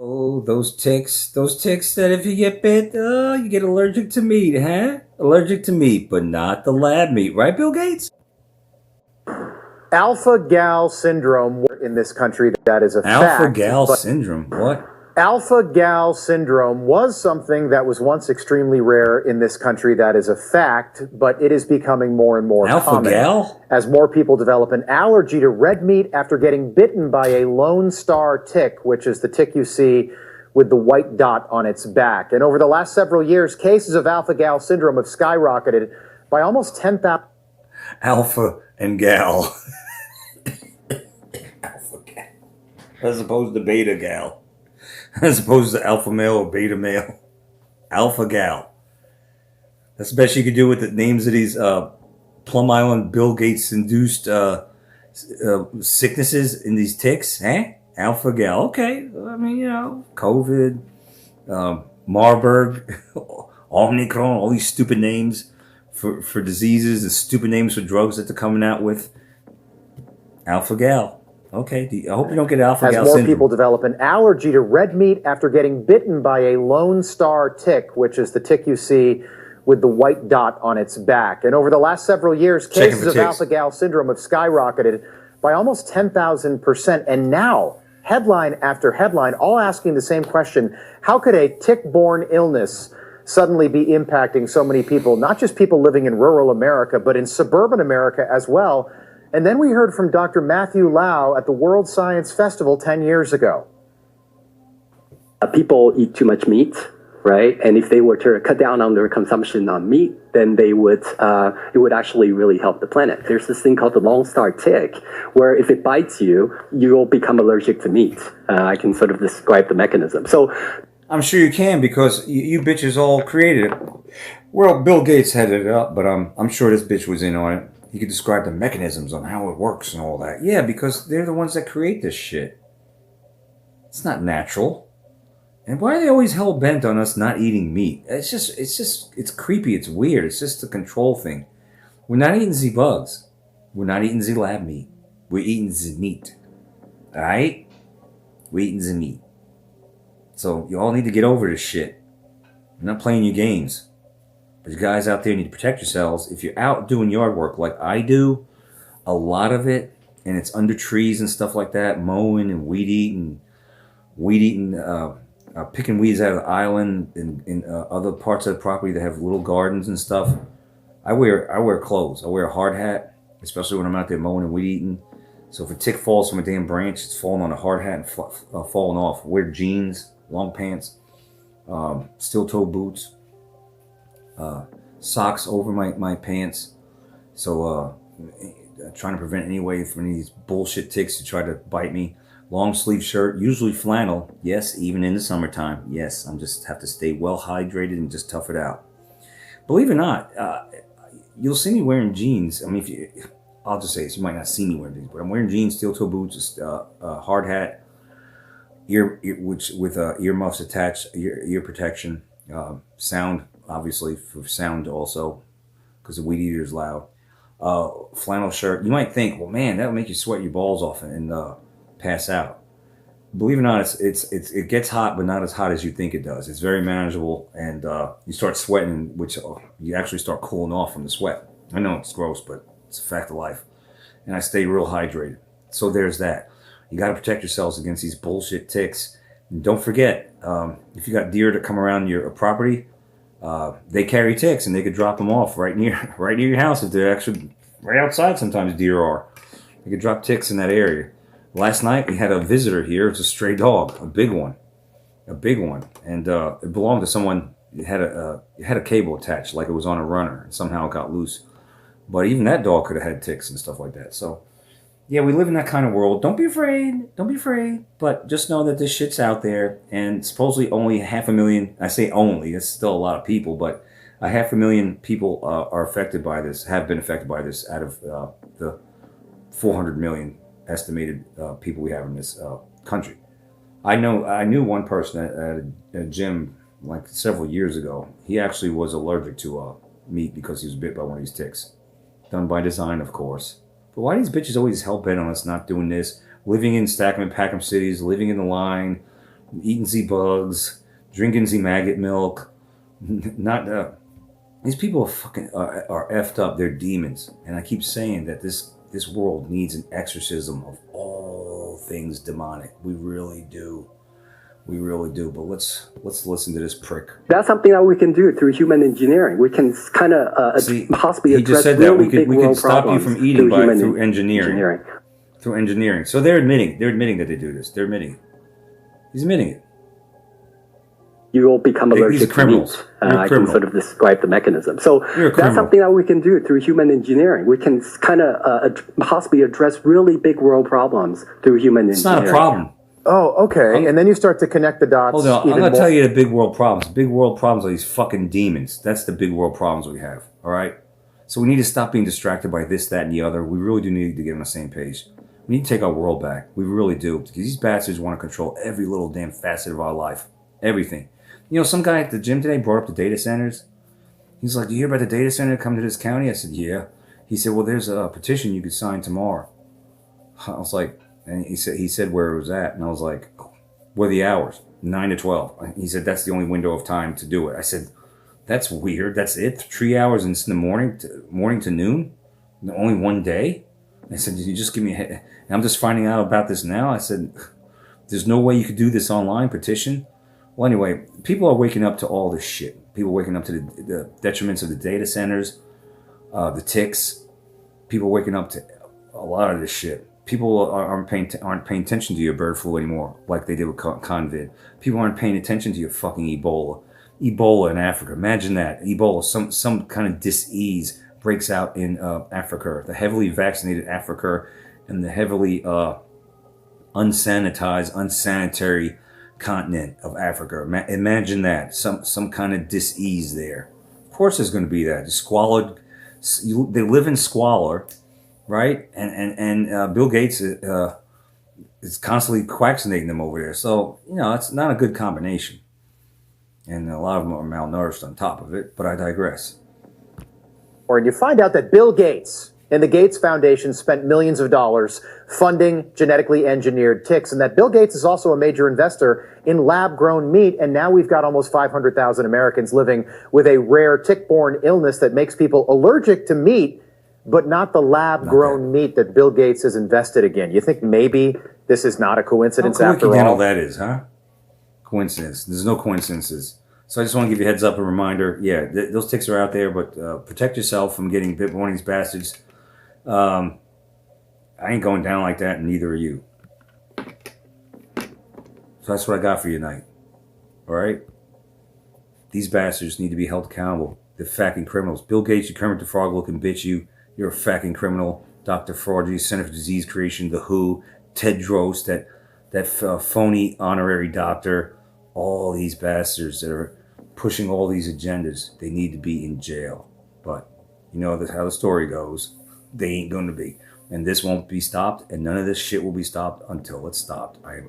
Oh, those ticks that if you get bit, you get allergic to meat, huh? Allergic to meat, but not the lab meat, right, Bill Gates? Alpha gal syndrome in this country, that is a Alpha fact, gal but syndrome. What? alpha gal syndrome was something that was once extremely rare in this country, that is a fact, but it is becoming more and more Alpha common gal? as more people develop an allergy to red meat after getting bitten by a Lone Star tick, which is the tick you see with the white dot on its back. And over the last several years, cases of alpha gal syndrome have skyrocketed by almost 10,000. Alpha and gal. Alpha gal. As opposed to beta gal. As opposed to alpha male or beta male. Alpha gal. That's the best you could do with the names of these Plum Island Bill Gates induced sicknesses in these ticks, eh? Alpha gal. Okay. I mean, COVID, Marburg, Omicron, all these stupid names for diseases and stupid names for drugs that they're coming out with. Alpha gal. Okay. I hope you don't get alpha gal As more syndrome. people develop an allergy to red meat after getting bitten by a Lone Star tick, which is the tick you see with the white dot on its back. And over the last several years, cases of alpha gal syndrome have skyrocketed by almost 10,000%. And now, headline after headline, all asking the same question: how could a tick-borne illness suddenly be impacting so many people, not just people living in rural America, but in suburban America as well? And then we heard from Dr. Matthew Lau at the World Science Festival 10 years ago. People eat too much meat, right? And if they were to cut down on their consumption on meat, then it would actually really help the planet. There's this thing called the Lone Star tick, where if it bites you, you'll become allergic to meat. I can sort of describe the mechanism. So I'm sure you can, because you bitches all created it. Well, Bill Gates headed it up, but I'm sure this bitch was in on it. He could describe the mechanisms on how it works and all that. Yeah, because they're the ones that create this shit. It's not natural. And why are they always hell bent on us not eating meat? It's creepy. It's weird. It's just a control thing. We're not eating the bugs. We're not eating the lab meat. We're eating the meat. All right? We're eating the meat. So you all need to get over this shit. I'm not playing your games. But you guys out there need to protect yourselves. If you're out doing yard work like I do, a lot of it, and it's under trees and stuff like that, mowing and weed eating, picking weeds out of the island and other parts of the property that have little gardens and stuff. I wear clothes. I wear a hard hat, especially when I'm out there mowing and weed eating. So if a tick falls from a damn branch, it's falling on a hard hat and falling off. I wear jeans, long pants, steel-toe boots. Socks over my pants, so trying to prevent any way from any of these bullshit ticks to try to bite me. Long sleeve shirt, usually flannel. Yes, even in the summertime. Yes, I'm just have to stay well hydrated and just tough it out. Believe it or not, you'll see me wearing jeans. I mean, I'll just say this: you might not see me wearing jeans, but I'm wearing jeans, steel-toe boots, hard hat, which with earmuffs attached, ear protection, sound. Obviously, for sound also, because the weed eater is loud. Flannel shirt. You might think, well, man, that would make you sweat your balls off and pass out. Believe it or not, it gets hot, but not as hot as you think it does. It's very manageable, and you start sweating, which you actually start cooling off from the sweat. I know it's gross, but it's a fact of life. And I stay real hydrated. So there's that. You got to protect yourselves against these bullshit ticks. And don't forget, if you got deer that come around your property, they carry ticks, and they could drop them off right near your house if they're actually right outside. Sometimes deer are. They could drop ticks in that area. Last night we had a visitor here. It's a stray dog, a big one, and it belonged to someone. It had a cable attached, like it was on a runner, and somehow it got loose. But even that dog could have had ticks and stuff like that. So yeah, we live in that kind of world. Don't be afraid. Don't be afraid. But just know that this shit's out there, and supposedly only 500,000. I say only. It's still a lot of people, but 500,000 people are affected by this. Have been affected by this out of the 400 million estimated people we have in this country. I knew one person at a gym like several years ago. He actually was allergic to meat because he was bit by one of these ticks. Done by design, of course. But why are these bitches always hell bent on us not doing this? Living in Stackman, Packham cities, living in the line, eating Z bugs, drinking Z maggot milk. Not these people are fucking are effed up. They're demons, and I keep saying that this world needs an exorcism of all things demonic. We really do. We really do. But let's listen to this prick. That's something that we can do through human engineering. We can kind of possibly address really big world problems. We could stop you from eating through engineering. Through engineering. So they're admitting that they do this. They're admitting it. He's admitting it. You will become allergic to meat. I can sort of describe the mechanism. So that's something that we can do through human engineering. We can kind of possibly address really big world problems through human engineering. It's not a problem. Oh, okay. And then you start to connect the dots. Hold on. I'm going to tell you the big world problems. Big world problems are these fucking demons. That's the big world problems we have. All right? So we need to stop being distracted by this, that, and the other. We really do need to get on the same page. We need to take our world back. We really do. Because these bastards want to control every little damn facet of our life. Everything. You know, some guy at the gym today brought up the data centers. He's like, "Do you hear about the data center coming to this county?" I said, "Yeah." He said, "Well, there's a petition you could sign tomorrow." I was like, and he said where it was at. And I was like, "What are the hours?" 9 to 12. He said, "That's the only window of time to do it." I said, "That's weird. That's it? 3 hours in the morning to noon? Only one day?" I said, "Did you just give me a head?" And I'm just finding out about this now. I said, "There's no way you could do this online petition?" Well, anyway, people are waking up to all this shit. People are waking up to the detriments of the data centers, the ticks. People are waking up to a lot of this shit. People aren't paying attention to your bird flu anymore, like they did with COVID. People aren't paying attention to your fucking Ebola. Ebola in Africa. Imagine that. Ebola, some kind of dis-ease breaks out in Africa. The heavily vaccinated Africa and the heavily unsanitary continent of Africa. Imagine that. Some kind of dis-ease there. Of course there's going to be that. Squalid. They live in squalor, right? And Bill Gates is constantly vaccinating them over there. So, you know, it's not a good combination. And a lot of them are malnourished on top of it, but I digress. And you find out that Bill Gates and the Gates Foundation spent millions of dollars funding genetically engineered ticks, and that Bill Gates is also a major investor in lab-grown meat, and now we've got almost 500,000 Americans living with a rare tick-borne illness that makes people allergic to meat, but not the lab-grown meat that Bill Gates has invested again. You think maybe this is not a coincidence after all? How coincidental that is, huh? Coincidence. There's no coincidences. So I just want to give you a heads up, a reminder. Yeah, those ticks are out there, but protect yourself from getting bit by one of these bastards. I ain't going down like that, and neither are you. So that's what I got for you tonight. All right? These bastards need to be held accountable. They're fucking criminals. Bill Gates, you Kermit the Frog looking bitch, you're a fucking criminal. Dr. Fauci, Center for Disease Creation, the WHO, Tedros, that phony honorary doctor, all these bastards that are pushing all these agendas, they need to be in jail. But you know how the story goes. They ain't going to be. And this won't be stopped, and none of this shit will be stopped until it's stopped. I am